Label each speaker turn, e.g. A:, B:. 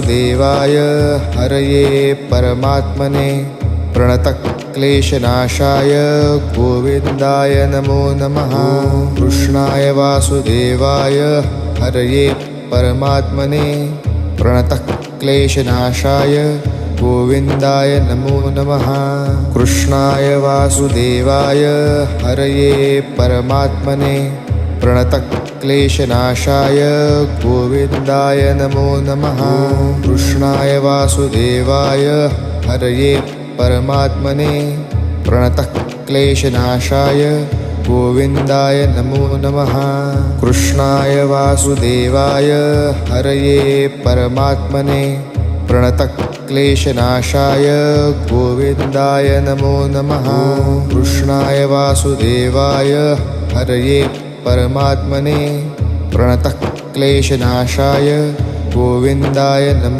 A: देवाय हरये परमात्मने प्रणतक्लेशनाशाय गोविन्दाय नमो नमः। कृष्णाय वासुदेवाय हरये परमात्मने प्रणतक्लेशनाशाय गोविन्दाय नमो नमः। कृष्णाय वासुदेवाय हरये परमात्मने प्रणतक्लेशनाशाय गोविन्दाय नमो नमः। कृष्णाय वासुदेवाय हरये परमात्मने प्रणतक्लेशनाशाय गोविन्दाय नमो नमः। कृष्णाय वासुदेवाय हरये परमात्मने प्रणतक्लेशनाशाय गोविन्दाय नमो नमः। कृष्णाय वासुदेवाय हरये परमात्मने प्रणतक्लेशनाशाय गोविन्दाय नमो